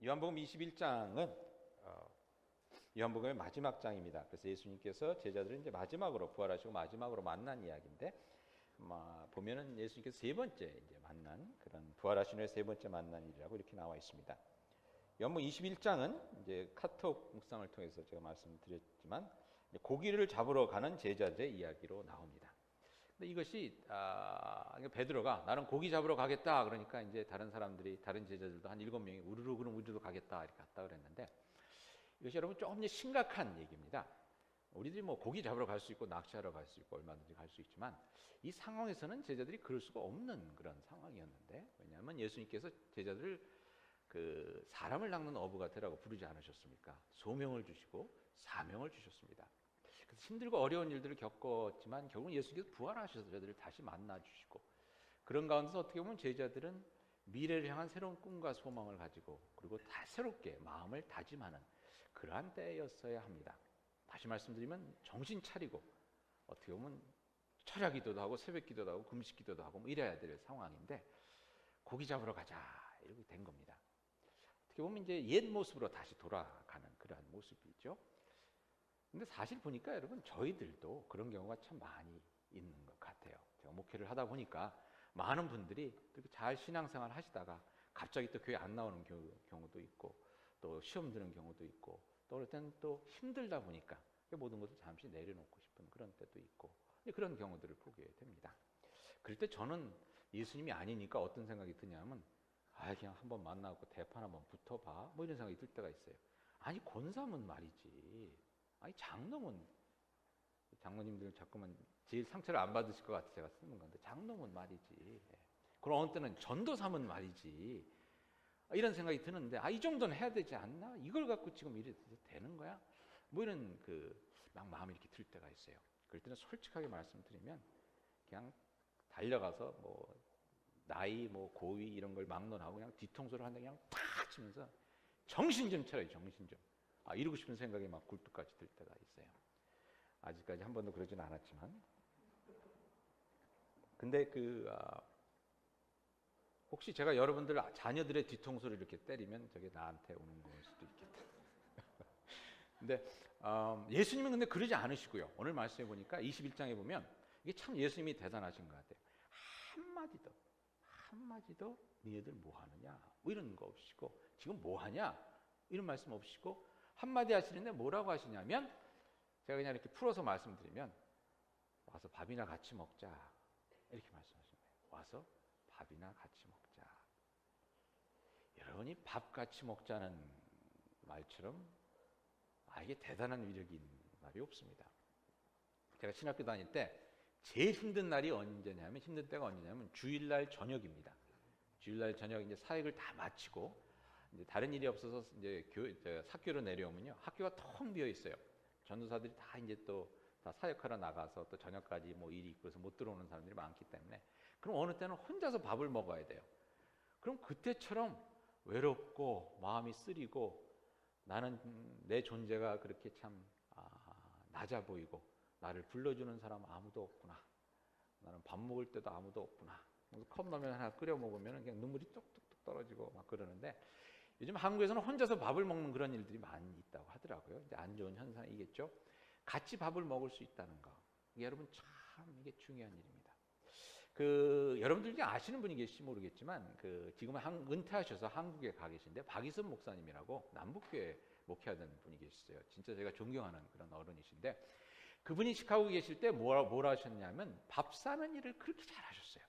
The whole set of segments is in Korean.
요한복음 21장은 요한복음의 마지막 장입니다. 그래서 예수님께서 제자들을 이제 마지막으로 부활하시고 마지막으로 만난 이야기인데, 보면은 예수님께서 세 번째 이제 만난 그런 부활하신 후에 세 번째 만난 일이라고 이렇게 나와 있습니다. 요한복음 21장은 이제 카톡 묵상을 통해서 제가 말씀드렸지만 고기를 잡으러 가는 제자들의 이야기로 나옵니다. 근데 이것이 베드로가 나는 고기 잡으러 가겠다 그러니까 이제 다른 사람들이 다른 제자들도 한 7명이 우르르 그럼 우리도 가겠다 이렇게 갔다 그랬는데, 이것이 여러분 조금 심각한 얘기입니다. 우리들이 뭐 고기 잡으러 갈 수 있고 낚시하러 갈 수 있고 얼마든지 갈 수 있지만 이 상황에서는 제자들이 그럴 수가 없는 그런 상황이었는데, 왜냐하면 예수님께서 제자들을 그 사람을 낚는 어부가 되라고 부르지 않으셨습니까? 소명을 주시고 사명을 주셨습니다. 그래서 힘들고 어려운 일들을 겪었지만 결국은 예수님께서 부활하셔서 저들을 다시 만나 주시고, 그런 가운데서 어떻게 보면 제자들은 미래를 향한 새로운 꿈과 소망을 가지고 그리고 다 새롭게 마음을 다짐하는 그러한 때였어야 합니다. 다시 말씀드리면 정신 차리고 어떻게 보면 철야 기도도 하고 새벽 기도도 하고 금식 기도도 하고 뭐 이래야 될 상황인데 고기 잡으러 가자 이렇게 된 겁니다. 어떻게 보면 이제 옛 모습으로 다시 돌아가는 그러한 모습이죠. 근데 사실 보니까 여러분 저희들도 그런 경우가 참 많이 있는 것 같아요. 제가 목회를 하다 보니까 많은 분들이 그렇게 잘 신앙생활 하시다가 갑자기 또 교회 안 나오는 경우도 있고 또 시험 드는 경우도 있고 또 어떨 때는 또 힘들다 보니까 모든 것을 잠시 내려놓고 싶은 그런 때도 있고 그런 경우들을 보게 됩니다. 그럴 때 저는 예수님이 아니니까 어떤 생각이 드냐면 그냥 한번 만나고 대판 한번 붙어봐 뭐 이런 생각이 들 때가 있어요. 아니 권사면 말이지, 아니 장로님들은 자꾸만 제일 상처를 안 받으실 것 같아서 제가 쓰는 건데 장로면 말이지, 그럼 어느 때는 전도사면 말이지 이런 생각이 드는데 이 정도는 해야 되지 않나? 이걸 갖고 지금 이래도 되는 거야? 뭐 이런 막 마음이 이렇게 들 때가 있어요. 그럴 때는 솔직하게 말씀드리면 그냥 달려가서 뭐 나이 뭐 고위 이런 걸 막론하고 그냥 뒤통수를 한다 그냥 팍 치면서 정신 좀 차려요. 정신 좀. 이러고 싶은 생각이 막 굴뚝같이 들 때가 있어요. 아직까지 한 번도 그러진 않았지만, 근데 혹시 제가 여러분들 자녀들의 뒤통수를 이렇게 때리면 저게 나한테 오는 걸 수도 있겠다. 근데 예수님은 근데 그러지 않으시고요. 오늘 말씀해 보니까 21장에 보면 이게 참 예수님이 대단하신 것 같아요. 한마디도 니네들 뭐 하느냐 뭐 이런 거 없이고 지금 뭐 하냐 이런 말씀 없이고 한마디 하시는데 뭐라고 하시냐면, 제가 그냥 이렇게 풀어서 말씀드리면 와서 밥이나 같이 먹자 이렇게 말씀하시는 거예요. 와서 밥이나 같이 먹자. 여러분이 밥 같이 먹자는 말처럼 이게 대단한 위력인 말이 없습니다. 제가 신학교 다닐 때 제일 힘든 날이 언제냐면, 힘든 때가 언제냐면 주일날 저녁입니다. 주일날 저녁 이제 사역을 다 마치고 이제 다른 일이 없어서 이제 학교로 내려오면요, 학교가 텅 비어 있어요. 전도사들이 다 이제 또 다 사역하러 나가서 또 저녁까지 뭐 일이 있고 해서 못 들어오는 사람들이 많기 때문에, 그럼 어느 때는 혼자서 밥을 먹어야 돼요. 그럼 그때처럼 외롭고 마음이 쓰리고 나는 내 존재가 그렇게 참 낮아 보이고 나를 불러주는 사람 아무도 없구나, 나는 밥 먹을 때도 아무도 없구나, 그래서 컵라면 하나 끓여 먹으면 그냥 눈물이 뚝뚝뚝 떨어지고 막 그러는데, 요즘 한국에서는 혼자서 밥을 먹는 그런 일들이 많이 있다고 하더라고요. 이제 안 좋은 현상이겠죠. 같이 밥을 먹을 수 있다는 거, 이게 여러분 참 이게 중요한 일입니다. 여러분들 중에 아시는 분이 계실지 모르겠지만 지금은 은퇴하셔서 한국에 가 계신데 박이선 목사님이라고 남북교회 목회하던 분이 계셨어요. 진짜 제가 존경하는 그런 어른이신데, 그분이 시카고에 계실 때 뭘 하셨냐면 밥 사는 일을 그렇게 잘하셨어요.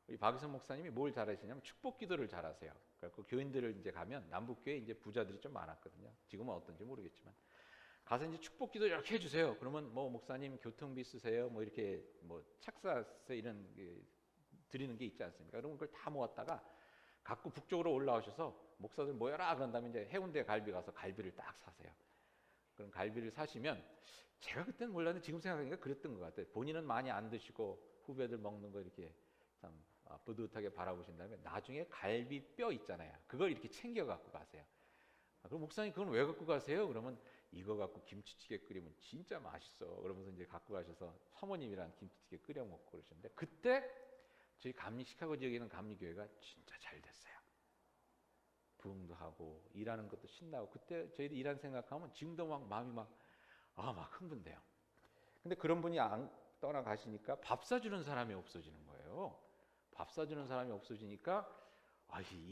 우리 박이선 목사님이 뭘 잘하시냐면 축복 기도를 잘하세요. 그래서 교인들을 이제 가면 남북교회 이제 부자들이 좀 많았거든요. 지금은 어떤지 모르겠지만 가서 이제 축복 기도 이렇게 해주세요. 그러면 뭐 목사님 교통비 쓰세요, 뭐 이렇게 뭐 착사세 이런 드리는 게 있지 않습니까? 그러면 그걸 다 모았다가 갖고 북쪽으로 올라오셔서 목사들 모여라 그런 다음에 이제 해운대 갈비 가서 갈비를 딱 사세요. 그럼 갈비를 사시면, 제가 그때는 몰랐는데 지금 생각하니까 그랬던 것 같아요. 본인은 많이 안 드시고 후배들 먹는 거 이렇게 참 뿌듯하게 바라보신 다음에 나중에 갈비 뼈 있잖아요. 그걸 이렇게 챙겨 갖고 가세요. 그럼 목사님 그건 왜 갖고 가세요? 그러면 이거 갖고 김치찌개 끓이면 진짜 맛있어. 그러면서 이제 갖고 가셔서 사모님이랑 김치찌개 끓여 먹고 그러시는데, 그때 저희 시카고 지역에 있는 감리교회가 진짜 잘 됐어요. 부흥도 하고 일하는 것도 신나고 그때 저희들 일하는 생각하면 지금도 막 마음이 막 흥분돼요. 근데 그런 분이 떠나가시니까 밥 사주는 사람이 없어지는 거예요. 밥 사주는 사람이 없어지니까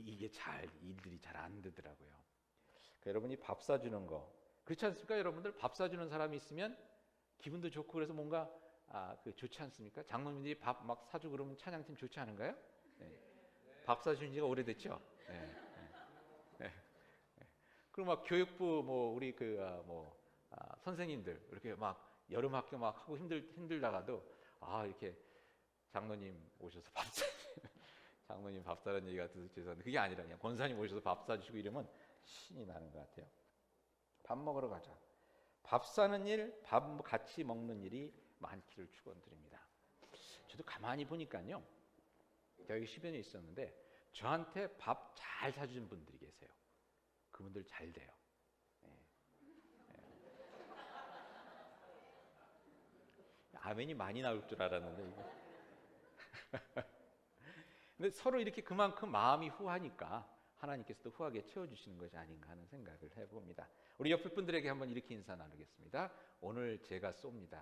이게 일들이 잘 안 되더라고요. 그러니까 여러분이 밥 사주는 거 그렇지 않습니까? 여러분들 밥 사주는 사람이 있으면 기분도 좋고 그래서 뭔가 좋지 않습니까? 장로님들이 밥 막 사주고 그러면 찬양팀 좋지 않은가요? 네. 밥 사주는 지가 오래됐죠? 네. 네. 그리고 막 교육부 우리 선생님들 이렇게 막 여름 학교 막 하고 힘들다가도 이렇게 장로님 오셔서 밥 장로님 밥 사라는 얘기가 들어서 죄송한데 그게 아니라 그냥 권사님 오셔서 밥 사주시고 이러면 신이 나는 것 같아요. 밥 먹으러 가자. 밥 사는 일, 밥 같이 먹는 일이 많기를 축원드립니다. 저도 가만히 보니까요. 제가 여기 10여 년 있었는데 저한테 밥 잘 사주는 분들이 계세요. 그분들 잘 돼요. 아멘이 많이 나올 줄 알았는데 이거. 근데 서로 이렇게 그만큼 마음이 후하니까 하나님께서도 후하게 채워주시는 것이 아닌가 하는 생각을 해봅니다. 우리 옆에 분들에게 한번 이렇게 인사 나누겠습니다. 오늘 제가 쏩니다.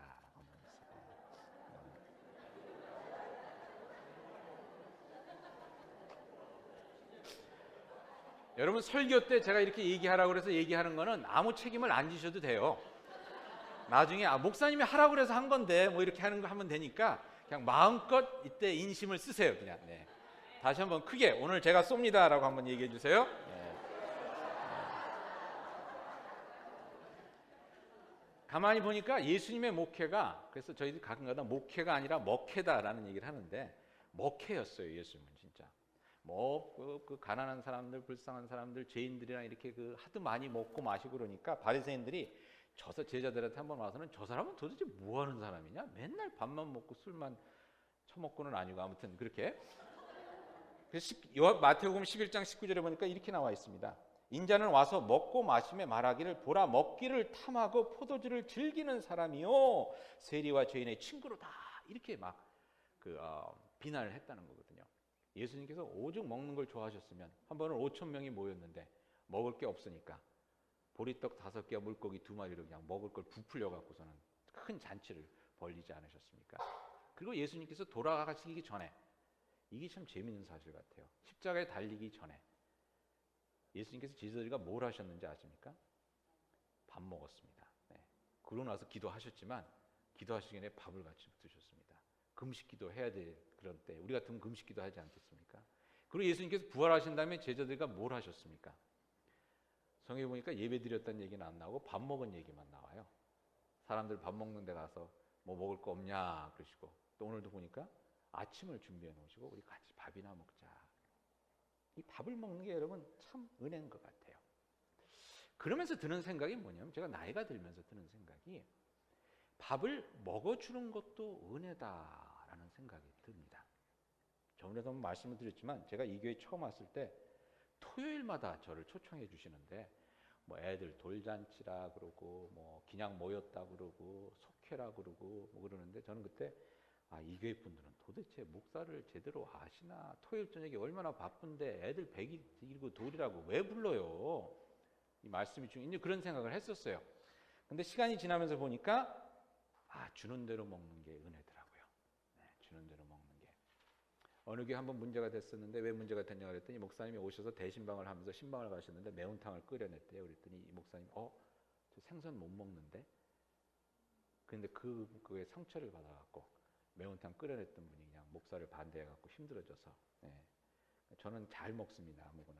여러분 설교 때 제가 이렇게 얘기하라고 그래서 얘기하는 거는 아무 책임을 안 지셔도 돼요. 나중에 목사님이 하라고 그래서 한 건데 이렇게 하는 거 하면 되니까 그냥 마음껏 이때 인심을 쓰세요. 그냥. 네. 다시 한번 크게 오늘 제가 쏩니다라고 한번 얘기해 주세요. 네. 가만히 보니까 예수님의 목회가 그래서 저희들 가끔가다 목회가 아니라 먹회다라는 얘기를 하는데 먹회였어요. 예수님은 진짜 그 가난한 사람들, 불쌍한 사람들, 죄인들이랑 이렇게 하도 많이 먹고 마시고 그러니까 바리새인들이 제자들한테 한번 와서는 저 사람은 도대체 뭐 하는 사람이냐? 맨날 밥만 먹고 술만 처먹고는 아니고 아무튼 그렇게. 마태복음 11장 19절에 보니까 이렇게 나와 있습니다. 인자는 와서 먹고 마시며 말하기를 보라 먹기를 탐하고 포도주를 즐기는 사람이요 세리와 죄인의 친구로다 이렇게 막 비난을 했다는 거거든요. 예수님께서 오죽 먹는 걸 좋아하셨으면 한 번은 5천 명이 모였는데 먹을 게 없으니까 보리떡 5개와 물고기 2마리로 그냥 먹을 걸 부풀려 갖고서는 큰 잔치를 벌리지 않으셨습니까? 그리고 예수님께서 돌아가시기 전에 이게 참 재미있는 사실 같아요. 십자가에 달리기 전에 예수님께서 제자들과 뭘 하셨는지 아십니까? 밥 먹었습니다. 네. 그러고 나서 기도하셨지만 기도하시기 전에 밥을 같이 드셨습니다. 금식기도 해야 될 그런 때 우리 같으면 금식기도 하지 않겠습니까? 그리고 예수님께서 부활하신 다음에 제자들과 뭘 하셨습니까? 성경에 보니까 예배 드렸다는 얘기는 안 나오고 밥 먹은 얘기만 나와요. 사람들 밥 먹는 데 가서 뭐 먹을 거 없냐 그러시고 또 오늘도 보니까 아침을 준비해 놓으시고 우리 같이 밥이나 먹자. 이 밥을 먹는 게 여러분 참 은혜인 것 같아요. 그러면서 드는 생각이 뭐냐면 제가 나이가 들면서 드는 생각이 밥을 먹어주는 것도 은혜다라는 생각이 듭니다. 저번에도 한번 말씀을 드렸지만 제가 이 교회 처음 왔을 때 토요일마다 저를 초청해 주시는데 애들 돌잔치라 그러고 기냥 모였다 그러고 속회라 그러고 그러는데 저는 그때 이 교회 분들은 도대체 목사를 제대로 아시나? 토요일 저녁에 얼마나 바쁜데 애들 100일이고 돌이라고 왜 불러요? 이 말씀이 중요한데 그런 생각을 했었어요. 근데 시간이 지나면서 보니까 주는 대로 먹는 게 은혜더라고요. 네, 주는 대로 먹는 게. 어느 교회 한번 문제가 됐었는데 왜 문제가 됐냐 그랬더니 목사님이 오셔서 대신방을 하면서 신방을 가셨는데 매운탕을 끓여냈대요. 그랬더니 이 목사님 저 생선 못 먹는데? 근데 그거에 상처를 받아갖고 매운탕 끓여냈던 분이 그냥 목사를 반대해갖고 힘들어져서 저는 잘 먹습니다. 아무거나.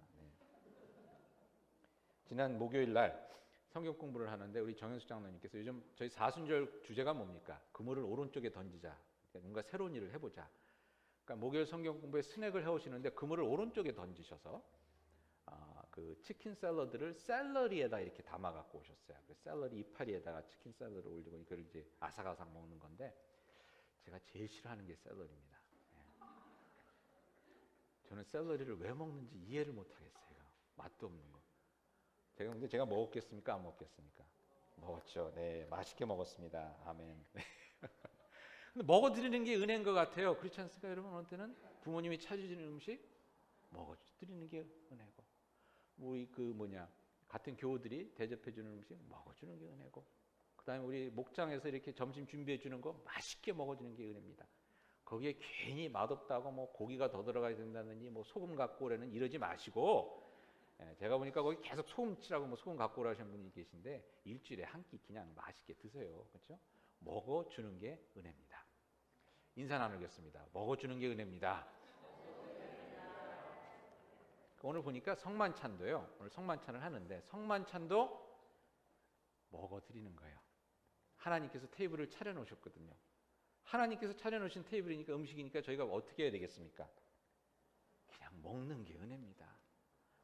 지난 목요일 날 성경 공부를 하는데 우리 정현수 장로님께서 요즘 저희 사순절 주제가 뭡니까? 그물을 오른쪽에 던지자. 뭔가 새로운 일을 해보자. 그러니까 목요일 성경 공부에 스낵을 해오시는데 그물을 오른쪽에 던지셔서 그 치킨 샐러드를 샐러리에다 이렇게 담아 갖고 오셨어요. 그 샐러리 이파리에다가 치킨 샐러드를 올리고 그걸 이제 아삭아삭 먹는 건데 제가 제일 싫어하는 게 샐러리입니다. 저는 샐러리를 왜 먹는지 이해를 못 하겠어요. 맛도 없는 거. 근데 제가 먹었겠습니까? 안 먹겠습니까? 먹었죠. 네, 맛있게 먹었습니다. 아멘. 근데 먹어드리는 게 은혜인 것 같아요. 그렇지 않습니까, 여러분? 어느 때는 부모님이 차려주는 음식 먹어드리는 게 은혜고, 우리 같은 교우들이 대접해 주는 음식 먹어주는 게 은혜고, 그다음에 우리 목장에서 이렇게 점심 준비해 주는 거 맛있게 먹어주는 게 은혜입니다. 거기에 괜히 맛없다고 뭐 고기가 더 들어가야 된다느니 뭐 소금 갖고 오라는 이러지 마시고, 제가 보니까 거기 계속 소금 치라고 뭐 소금 갖고 오라시는 분이 계신데 일주일에 한 끼 그냥 맛있게 드세요. 그렇죠? 먹어주는 게 은혜입니다. 인사 나누겠습니다. 먹어주는 게 은혜입니다. 오늘 보니까 성만찬도요. 오늘 성만찬을 하는데 성만찬도 먹어드리는 거예요. 하나님께서 테이블을 차려놓으셨거든요. 하나님께서 차려놓으신 테이블이니까, 음식이니까 저희가 어떻게 해야 되겠습니까? 그냥 먹는 게 은혜입니다.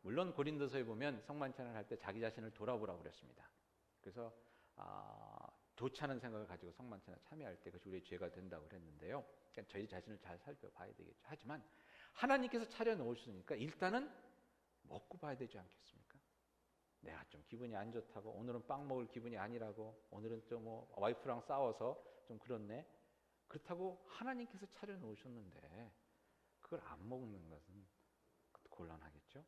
물론 고린도서에 보면 성만찬을 할 때 자기 자신을 돌아보라고 그랬습니다. 그래서 좋지 않은 생각을 가지고 성만찬에 참여할 때 그것이 우리의 죄가 된다고 그랬는데요. 그러니까 저희 자신을 잘 살펴봐야 되겠죠. 하지만 하나님께서 차려놓으셨으니까 일단은 먹고 봐야 되지 않겠습니까? 내가 좀 기분이 안 좋다고, 오늘은 빵 먹을 기분이 아니라고, 오늘은 좀 뭐 와이프랑 싸워서 좀 그렇네. 그렇다고 하나님께서 차려놓으셨는데 그걸 안 먹는 것은 곤란하겠죠.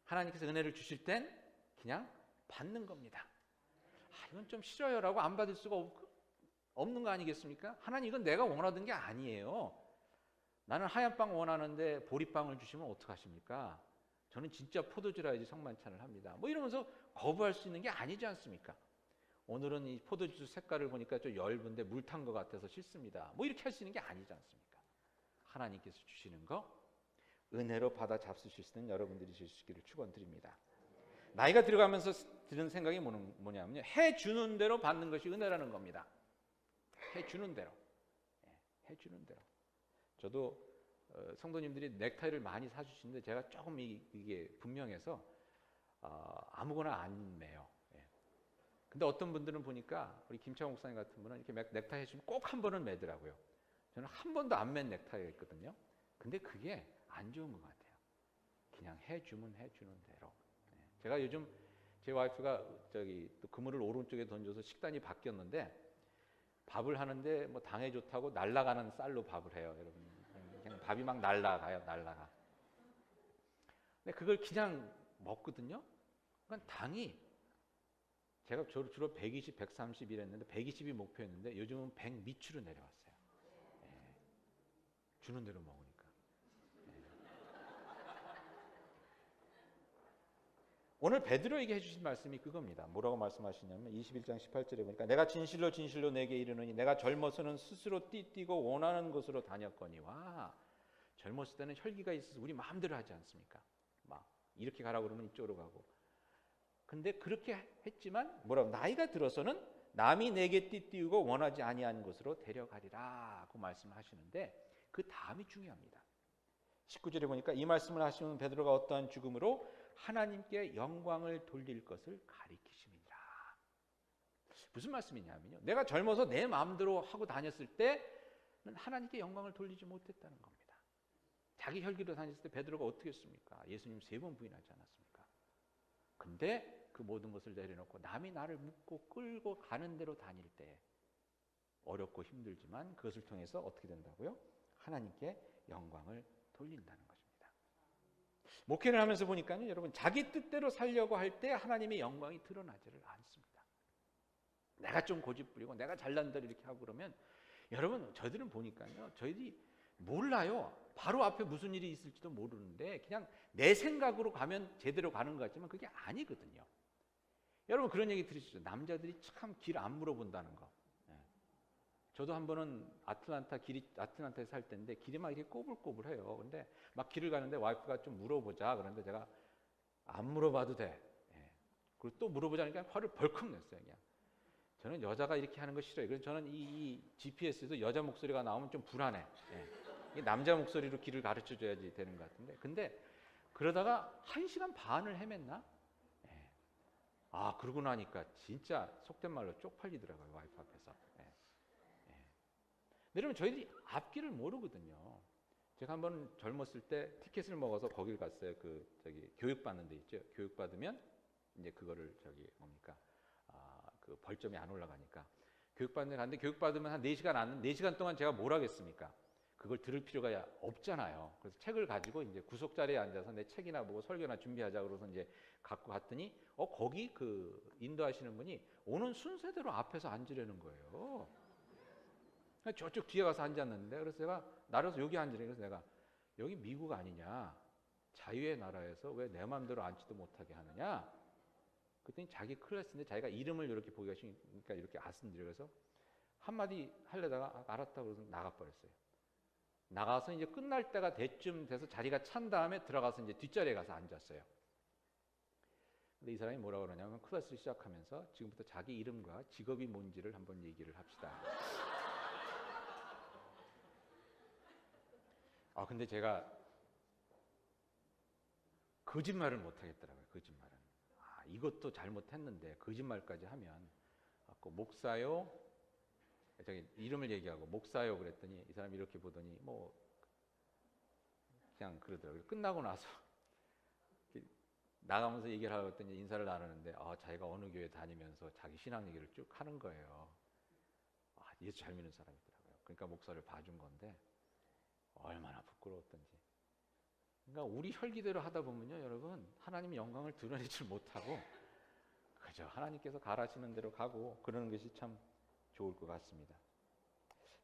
하나님께서 은혜를 주실 땐 그냥 받는 겁니다. 이건 좀 싫어요라고 안 받을 수가 없는 거 아니겠습니까? 하나님, 이건 내가 원하던 게 아니에요. 나는 하얀 빵 원하는데 보리빵을 주시면 어떡하십니까? 저는 진짜 포도주라야지 성만찬을 합니다. 뭐 이러면서 거부할 수 있는 게 아니지 않습니까? 오늘은 이 포도주 색깔을 보니까 좀 엷은데 물 탄 것 같아서 싫습니다. 뭐 이렇게 할 수 있는 게 아니지 않습니까? 하나님께서 주시는 거 은혜로 받아 잡수실 수 있는 여러분들이 되시기를 축원드립니다. 나이가 들어가면서 드는 생각이 뭐냐면요, 해주는 대로 받는 것이 은혜라는 겁니다. 해주는 대로. 해주는 대로. 저도 성도님들이 넥타이를 많이 사주시는데 제가 조금 이게 분명해서 아무거나 안 매요. 근데 어떤 분들은 보니까 우리 김창호 목사님 같은 분은 이렇게 넥타이 해주면 꼭 한 번은 매더라고요. 저는 한 번도 안 맨 넥타이가 있거든요. 근데 그게 안 좋은 것 같아요. 그냥 해주면 해주는 대로. 제가 요즘 제 와이프가 또 그물을 오른쪽에 던져서 식단이 바뀌었는데, 밥을 하는데 뭐 당에 좋다고 날아가는 쌀로 밥을 해요, 여러분. 그냥 밥이 막 날아가요, 날아가. 근데 그걸 그냥 먹거든요. 그러니까 당이, 제가 주로 120, 130 이랬는데 120이 목표였는데 요즘은 100 밑으로 내려왔어요. 주는 대로 먹으니까. 오늘 베드로에게 해주신 말씀이 그겁니다. 뭐라고 말씀하시냐면 21장 18절에 보니까 내가 진실로 진실로 내게 이르노니 내가 젊어서는 스스로 띠뛰고 원하는 곳으로 다녔거니와. 젊었을 때는 혈기가 있어서 우리 마음대로 하지 않습니까? 막 이렇게 가라고 그러면 이쪽으로 가고. 근데 그렇게 했지만 뭐라고, 나이가 들어서는 남이 내게 띠띠우고 원하지 아니한 곳으로 데려가리라고 말씀하시는데 그 다음이 중요합니다. 19절에 보니까 이 말씀을 하시는 베드로가 어떠한 죽음으로 하나님께 영광을 돌릴 것을 가리키심이니라. 무슨 말씀이냐면요, 내가 젊어서 내 마음대로 하고 다녔을 때는 하나님께 영광을 돌리지 못했다는 겁니다. 자기 혈기로 다녔을 때 베드로가 어떻게 했습니까? 예수님 3번 부인하지 않았습니까? 근데 그 모든 것을 내려놓고 남이 나를 묶고 끌고 가는 대로 다닐 때 어렵고 힘들지만 그것을 통해서 어떻게 된다고요? 하나님께 영광을 돌린다는 것입니다. 목회를 하면서 보니까요, 여러분, 자기 뜻대로 살려고 할 때 하나님의 영광이 드러나지를 않습니다. 내가 좀 고집부리고 내가 잘난 대로 이렇게 하고 그러면, 여러분, 저희들은 보니까요, 저희들이 몰라요. 바로 앞에 무슨 일이 있을지도 모르는데 그냥 내 생각으로 가면 제대로 가는 것 같지만 그게 아니거든요. 여러분, 그런 얘기 들으시죠? 남자들이 참 길 안 물어본다는 거. 저도 한 번은 아틀란타에 살 때인데 길이 막 이렇게 꼬불꼬불해요. 근데 막 길을 가는데 와이프가 좀 물어보자 그런데 제가 안 물어봐도 돼. 그리고 또 물어보자니까 화를 벌컥 냈어요. 그냥. 저는 여자가 이렇게 하는 거 싫어요. 그래서 저는 이 GPS에서 여자 목소리가 나오면 좀 불안해. 남자 목소리로 길을 가르쳐 줘야지 되는 것 같은데, 근데 그러다가 1시간 반을 헤맸나? 그러고 나니까 진짜 속된 말로 쪽팔리더라고요, 와이프 앞에서. 여러분, 저희들이 앞길을 모르거든요. 제가 한번 젊었을 때 티켓을 먹어서 거길 갔어요. 교육받는 데 있죠. 교육받으면 이제 그거를 그 벌점이 안 올라가니까 교육받는 데 갔는데, 교육받으면 한 4시간 동안 제가 뭘 하겠습니까? 그걸 들을 필요가 없잖아요. 그래서 책을 가지고 이제 구석 자리에 앉아서 내 책이나 보고 설교나 준비하자 그러서 이제 갖고 갔더니 거기 그 인도하시는 분이 오는 순서대로 앞에서 앉으려는 거예요. 저쪽 뒤에 가서 앉았는데 그래서 제가 나라서 여기 앉으래. 그래서 내가 여기 미국 아니냐? 자유의 나라에서 왜 내 마음대로 앉지도 못하게 하느냐? 그랬더니 자기 클래스인데 자기가 이름을 이렇게 보기가 싫으니까 이렇게 말씀드려. 그래서 한마디 하려다가 알았다고 그래서 나가버렸어요. 나가서 이제 끝날 때가 대쯤 돼서 자리가 찬 다음에 들어가서 이제 뒷자리에 가서 앉았어요. 근데 이 사람이 뭐라고 그러냐면 클래스를 시작하면서 지금부터 자기 이름과 직업이 뭔지를 한번 얘기를 합시다. 근데 제가 거짓말을 못 하겠더라고요. 거짓말은. 이것도 잘못했는데 거짓말까지 하면 목사요. 저기 이름을 얘기하고 목사요 그랬더니 이 사람이 이렇게 보더니 뭐 그냥 그러더라고요. 끝나고 나서 나가면서 얘기를 하고 했더니 인사를 나누는데 자기가 어느 교회 다니면서 자기 신앙 얘기를 쭉 하는 거예요. 예수 잘 믿는 사람이더라고요. 그러니까 목사를 봐준 건데 얼마나 부끄러웠던지. 그러니까 우리 혈기대로 하다 보면요, 여러분 하나님의 영광을 드러내질 못하고 그저 하나님께서 가라시는 대로 가고 그러는 것이 참 좋을 것 같습니다.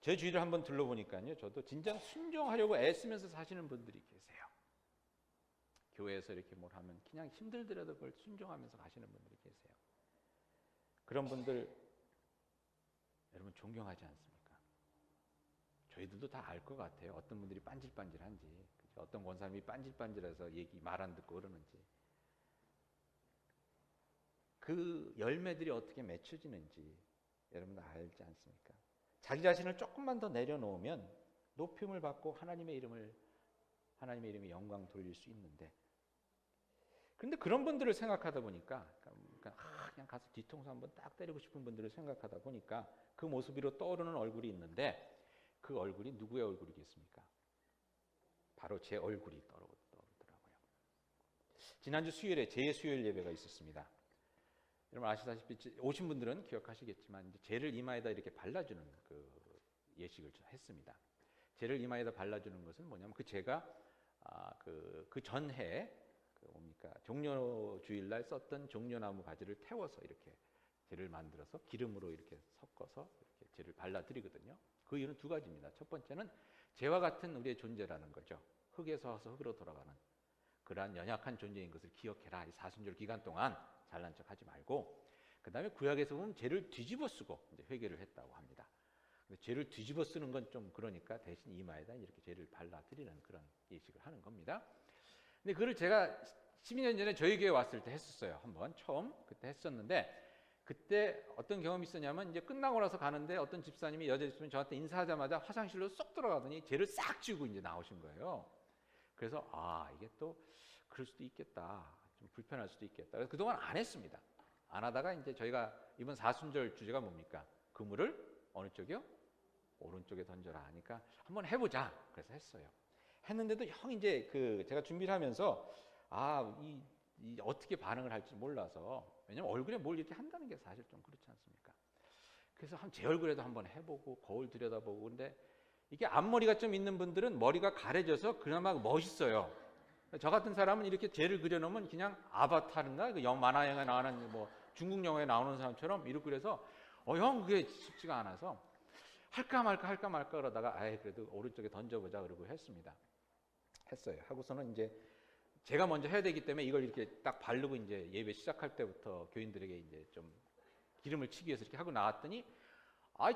제 주위를 한번 둘러보니까요, 저도 진짜 순종하려고 애쓰면서 사시는 분들이 계세요. 교회에서 이렇게 뭘 하면 그냥 힘들더라도 그걸 순종하면서 가시는 분들이 계세요. 그런 분들 여러분 존경하지 않습니까? 저희들도 다 알 것 같아요. 어떤 분들이 빤질빤질한지, 어떤 권사님이 빤질빤질해서 말 안 듣고 그러는지, 그 열매들이 어떻게 맺혀지는지 여러분도 알지 않습니까? 자기 자신을 조금만 더 내려놓으면 높임을 받고 하나님의 이름에 영광 돌릴 수 있는데, 그런데 그런 분들을 생각하다 보니까 그냥 가서 뒤통수 한번 딱 때리고 싶은 분들을 생각하다 보니까 그 모습 위로 떠오르는 얼굴이 있는데 그 얼굴이 누구의 얼굴이겠습니까? 바로 제 얼굴이 떠오르더라고요. 지난주 수요일에 제 수요일 예배가 있었습니다. 여러분 아시다시피 오신 분들은 기억하시겠지만 이제 젤을 이마에다 이렇게 발라주는 그 예식을 했습니다. 젤을 이마에다 발라주는 것은 뭐냐면 제가 그 전해 뭡니까 종려주일날 썼던 종려나무 가지를 태워서 이렇게 젤을 만들어서 기름으로 이렇게 섞어서 이렇게 젤을 발라드리거든요. 그 이유는 두 가지입니다. 첫 번째는 재와 같은 우리의 존재라는 거죠. 흙에서 와서 흙으로 돌아가는 그러한 연약한 존재인 것을 기억해라. 이 사순절 기간 동안 잘난 척하지 말고, 그 다음에 구약에서 보면 죄를 뒤집어 쓰고 이제 회개를 했다고 합니다. 근데 죄를 뒤집어 쓰는 건 좀 그러니까 대신 이마에다 이렇게 죄를 발라드리는 그런 예식을 하는 겁니다. 근데 그걸 제가 12년 전에 저희 교회 왔을 때 했었어요. 한번 처음 그때 했었는데, 그때 어떤 경험이 있었냐면 이제 끝나고 나서 가는데 어떤 집사님이 여자 집사님이 저한테 인사하자마자 화장실로 쏙 들어가더니 죄를 싹 지우고 이제 나오신 거예요. 그래서 이게 또 그럴 수도 있겠다. 좀 불편할 수도 있겠다. 그래서 그동안 안 했습니다. 안 하다가 이제 저희가 이번 사순절 주제가 뭡니까? 그물을 어느 쪽이요? 오른쪽에 던져라 하니까 한번 해보자. 그래서 했어요. 했는데도 이제 제가 준비를 하면서 이 어떻게 반응을 할지 몰라서, 왜냐면 얼굴에 뭘 이렇게 한다는 게 사실 좀 그렇지 않습니까? 그래서 제 얼굴에도 한번 해보고 거울 들여다보고, 근데 이게 앞머리가 좀 있는 분들은 머리가 가려져서 그나마 멋있어요. 저 같은 사람은 이렇게 젤을 그려놓으면 그냥 아바타인가 그 만화 영화에 나오는 뭐 중국 영화에 나오는 사람처럼 이렇게 그래서 형 그게 쉽지가 않아서 할까 말까 그러다가 그래도 오른쪽에 던져보자 그러고 했어요. 하고서는 이제 제가 먼저 해야 되기 때문에 이걸 이렇게 딱 바르고 이제 예배 시작할 때부터 교인들에게 이제 좀 기름을 치기 위해서 이렇게 하고 나왔더니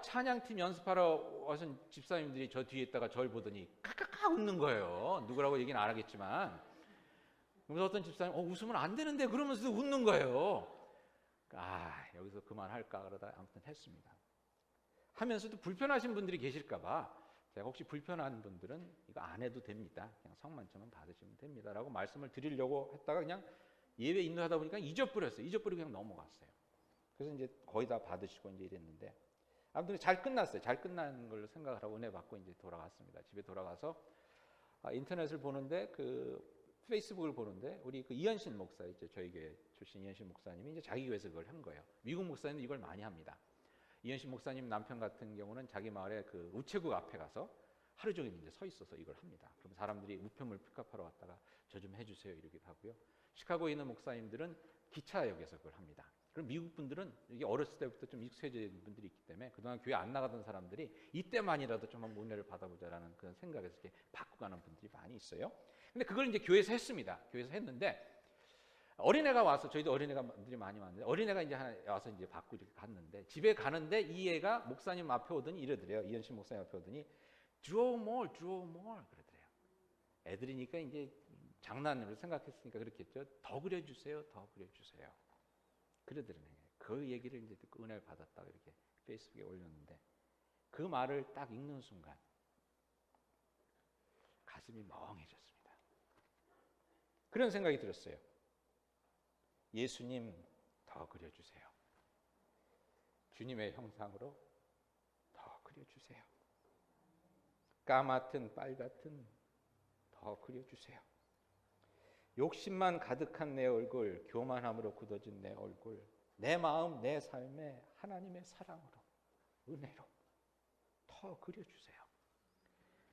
찬양팀 연습하러 와서 집사님들이 저 뒤에 있다가 저를 보더니 카카카 웃는 거예요. 누구라고 얘기는 안 하겠지만. 그래서 어떤 집사님 웃으면 안 되는데 그러면서도 웃는 거예요. 여기서 그만할까 그러다 아무튼 했습니다. 하면서도 불편하신 분들이 계실까 봐 제가 혹시 불편한 분들은 이거 안 해도 됩니다. 그냥 성만찬만 받으시면 됩니다. 라고 말씀을 드리려고 했다가 그냥 예배 인도하다 보니까 잊어버렸어요. 잊어버리고 그냥 넘어갔어요. 그래서 이제 거의 다 받으시고 이제 이랬는데, 아무튼 잘 끝났어요. 잘 끝난 걸로 생각을 하고 은혜 받고 이제 돌아갔습니다. 집에 돌아가서 인터넷을 보는데 페이스북을 보는데 우리 이현신 목사 있죠. 저희 교회 출신 이현신 목사님이 이제 자기 교회에서 그걸 한 거예요. 미국 목사님도 이걸 많이 합니다. 이현신 목사님 남편 같은 경우는 자기 마을에 우체국 앞에 가서 하루 종일 이제 서 있어서 이걸 합니다. 그럼 사람들이 우편물 픽업하러 왔다가 저 좀 해주세요 이러기도 하고요. 시카고에 있는 목사님들은 기차역에서 그걸 합니다. 그럼 미국 분들은 이게 어렸을 때부터 좀 익숙해진 분들이 있기 때문에 그동안 교회 안 나가던 사람들이 이때만이라도 좀 한번 은혜를 받아보자라는 그런 생각에서 이렇게 바꾸가는 분들이 많이 있어요. 근데 그걸 이제 교회에서 했습니다. 교회에서 했는데 어린애가 와서, 저희도 어린애가들이 많이 왔는데 어린애가 이제 하나 와서 이제 받고 이렇게 갔는데, 집에 가는데 이 애가 목사님 앞에 오더니 이러더래요. 이현신 목사님 앞에 오더니 draw more 그러더래요. 애들이니까 이제 장난으로 생각했으니까 그렇겠죠. 더 그려주세요, 더 그려주세요. 그러더래요. 그 얘기를 이제 듣고 은혜를 받았다고 이렇게 페이스북에 올렸는데, 그 말을 딱 읽는 순간 가슴이 멍해졌습니다. 그런 생각이 들었어요. 예수님 더 그려주세요. 주님의 형상으로 더 그려주세요. 까맣든 빨갛든 더 그려주세요. 욕심만 가득한 내 얼굴, 교만함으로 굳어진 내 얼굴, 내 마음, 내 삶에 하나님의 사랑으로, 은혜로 더 그려주세요.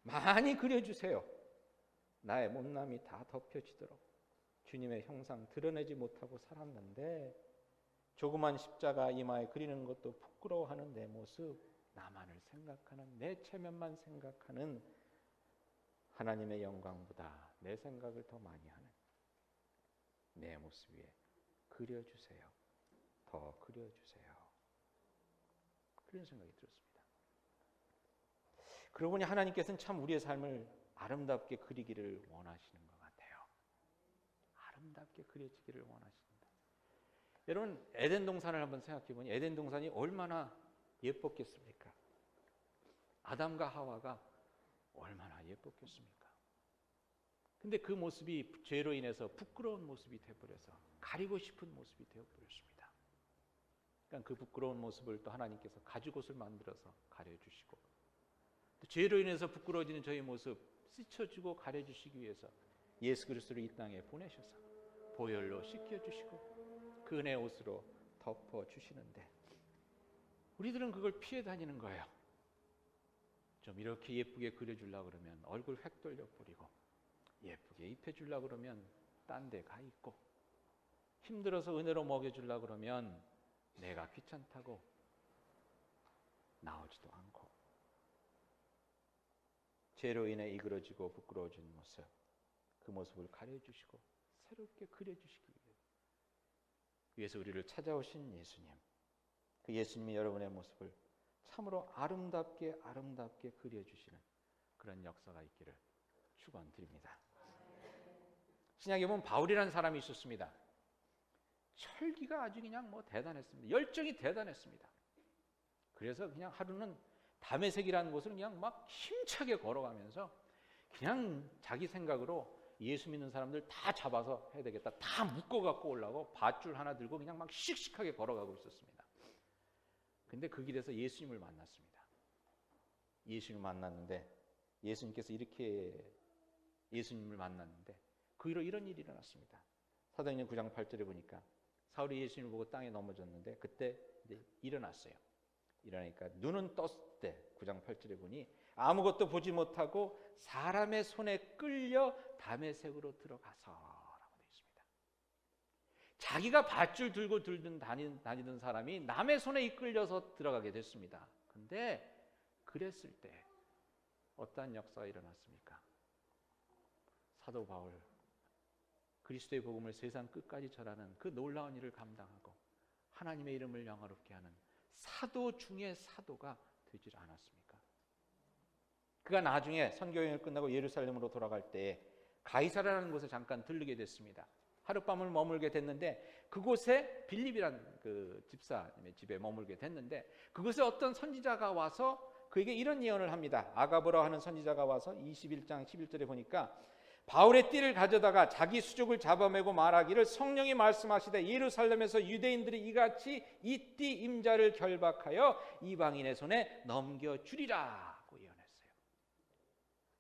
많이 그려주세요. 나의 못남이 다 덮여지도록. 주님의 형상 드러내지 못하고 살았는데 조그만 십자가 이마에 그리는 것도 부끄러워하는 내 모습, 나만을 생각하는, 내 체면만 생각하는 하나님의 영광보다 내 생각을 더 많이 하는 내 모습 위에 그려주세요. 더 그려주세요. 그런 생각이 들었습니다. 그러고 보니 하나님께서는 참 우리의 삶을 아름답게 그리기를 원하시는 것 같아요. 아름답게 그려지기를 원하십니다. 여러분, 에덴 동산을 한번 생각해 보니 에덴 동산이 얼마나 예뻤겠습니까? 아담과 하와가 얼마나 예뻤겠습니까? 근데 그 모습이 죄로 인해서 부끄러운 모습이 되어버려서 가리고 싶은 모습이 되어버렸습니다. 그러니까 그 부끄러운 모습을 또 하나님께서 가죽옷을 만들어서 가려주시고, 또 죄로 인해서 부끄러워지는 저희 모습 씻어주고 가려주시기 위해서 예수 그리스도를 이 땅에 보내셔서 보혈로 씻겨주시고 그 은혜의 옷으로 덮어주시는데, 우리들은 그걸 피해 다니는 거예요. 좀 이렇게 예쁘게 그려주려고 그러면 얼굴 획 돌려버리고, 예쁘게 입혀주려고 그러면 딴 데 가 있고, 힘들어서 은혜로 먹여주려고 그러면 내가 귀찮다고 나오지도 않고, 죄로 인해 이그러지고 부끄러워진 모습, 그 모습을 가려주시고 새롭게 그려주시기 위해서 우리를 찾아오신 예수님, 그 예수님이 여러분의 모습을 참으로 아름답게 그려주시는 그런 역사가 있기를 축원드립니다. 신약에 보면 바울이라는 사람이 있었습니다. 철기가 아주 그냥 대단했습니다. 열정이 대단했습니다. 그래서 그냥 하루는 다메섹이라는 곳을 그냥 막 힘차게 걸어가면서 그냥 자기 생각으로 예수 믿는 사람들 다 잡아서 해야 되겠다, 다 묶어갖고 오려고 밧줄 하나 들고 그냥 막 씩씩하게 걸어가고 있었습니다. 근데 그 길에서 예수님을 만났습니다. 예수님을 만났는데 예수님을 만났는데 그 이후로 이런 일이 일어났습니다. 사도행전 9장 8절에 보니까 사울이 예수님을 보고 땅에 넘어졌는데 그때 이제 일어났어요. 일어나니까 눈은 떴을 때 9장 8절에 보니 아무것도 보지 못하고 사람의 손에 끌려 다메섹으로 들어가서라고 되어 있습니다. 자기가 밧줄 들고 다니던 사람이 남의 손에 이끌려서 들어가게 됐습니다. 그런데 그랬을 때 어떠한 역사가 일어났습니까? 사도 바울, 그리스도의 복음을 세상 끝까지 전하는 그 놀라운 일을 감당하고 하나님의 이름을 영화롭게 하는 사도 중에 사도가 되질 않았습니까? 그가 나중에 선교여행을 끝나고 예루살렘으로 돌아갈 때 가이사라라는 곳에 잠깐 들르게 됐습니다. 하룻밤을 머물게 됐는데 그곳에 빌립이라는 그 집사님의 집에 머물게 됐는데, 그곳에 어떤 선지자가 와서 그에게 이런 예언을 합니다. 아가보라 하는 선지자가 와서 21장 11절에 보니까 바울의 띠를 가져다가 자기 수족을 잡아매고 말하기를 성령이 말씀하시되 예루살렘에서 유대인들이 이같이 이 띠 임자를 결박하여 이방인의 손에 넘겨주리라고 예언했어요.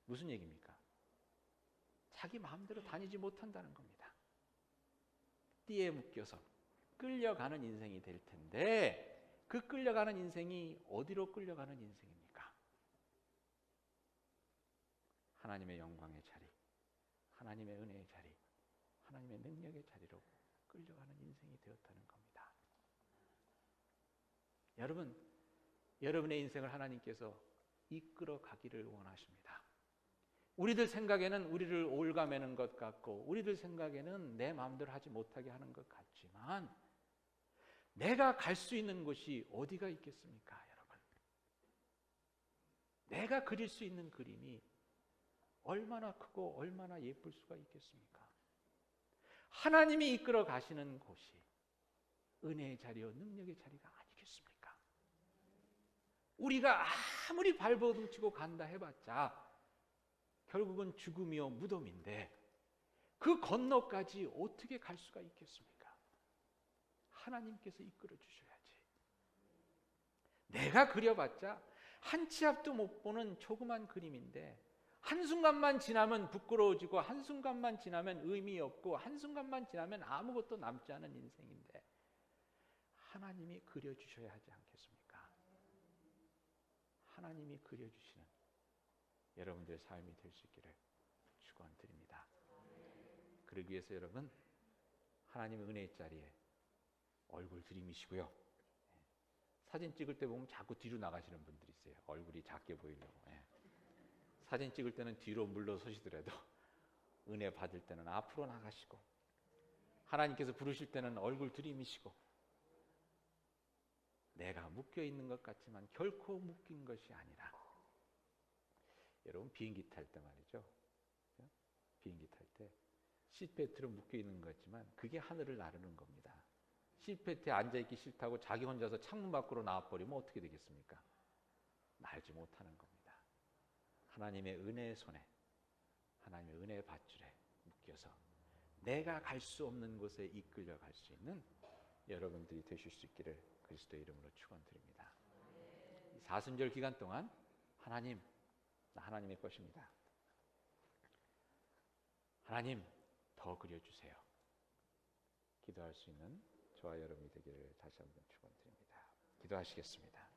무슨 얘기입니까? 자기 마음대로 다니지 못한다는 겁니다. 띠에 묶여서 끌려가는 인생이 될 텐데, 그 끌려가는 인생이 어디로 끌려가는 인생입니까? 하나님의 영광의 자리, 하나님의 은혜의 자리, 하나님의 능력의 자리로 끌려가는 인생이 되었다는 겁니다. 여러분, 여러분의 인생을 하나님께서 이끌어 가기를 원하십니다. 우리들 생각에는 우리를 올가매는 것 같고, 우리들 생각에는 내 마음대로 하지 못하게 하는 것 같지만, 내가 갈 수 있는 곳이 어디가 있겠습니까, 여러분? 내가 그릴 수 있는 그림이 얼마나 크고 얼마나 예쁠 수가 있겠습니까? 하나님이 이끌어 가시는 곳이 은혜의 자리요 능력의 자리가 아니겠습니까? 우리가 아무리 발버둥치고 간다 해봤자 결국은 죽음이요 무덤인데, 그 건너까지 어떻게 갈 수가 있겠습니까? 하나님께서 이끌어 주셔야지. 내가 그려봤자 한 치 앞도 못 보는 조그만 그림인데, 한순간만 지나면 부끄러워지고, 한순간만 지나면 의미 없고, 한순간만 지나면 아무것도 남지 않은 인생인데, 하나님이 그려주셔야 하지 않겠습니까? 하나님이 그려주시는 여러분들의 삶이 될 수 있기를 축원드립니다. 그러기 위해서 여러분, 하나님의 은혜의 자리에 얼굴 들이미시고요. 사진 찍을 때 보면 자꾸 뒤로 나가시는 분들이 있어요. 얼굴이 작게 보이려고. 사진 찍을 때는 뒤로 물러서시더라도 은혜 받을 때는 앞으로 나가시고, 하나님께서 부르실 때는 얼굴 들이미시고, 내가 묶여 있는 것 같지만 결코 묶인 것이 아니라, 여러분 비행기 탈 때 말이죠. 비행기 탈 때 시트벨트로 묶여 있는 것 같지만 그게 하늘을 나르는 겁니다. 시트벨트에 앉아있기 싫다고 자기 혼자서 창문 밖으로 나와버리면 어떻게 되겠습니까? 날지 못하는 겁니다. 하나님의 은혜의 손에, 하나님의 은혜의 밧줄에 묶여서 내가 갈 수 없는 곳에 이끌려 갈 수 있는 여러분들이 되실 수 있기를 그리스도의 이름으로 축원드립니다. 이 사순절 기간 동안 하나님, 나 하나님의 것입니다. 하나님, 더 그려주세요. 기도할 수 있는 저와 여러분이 되기를 다시 한번 축원드립니다. 기도하시겠습니다.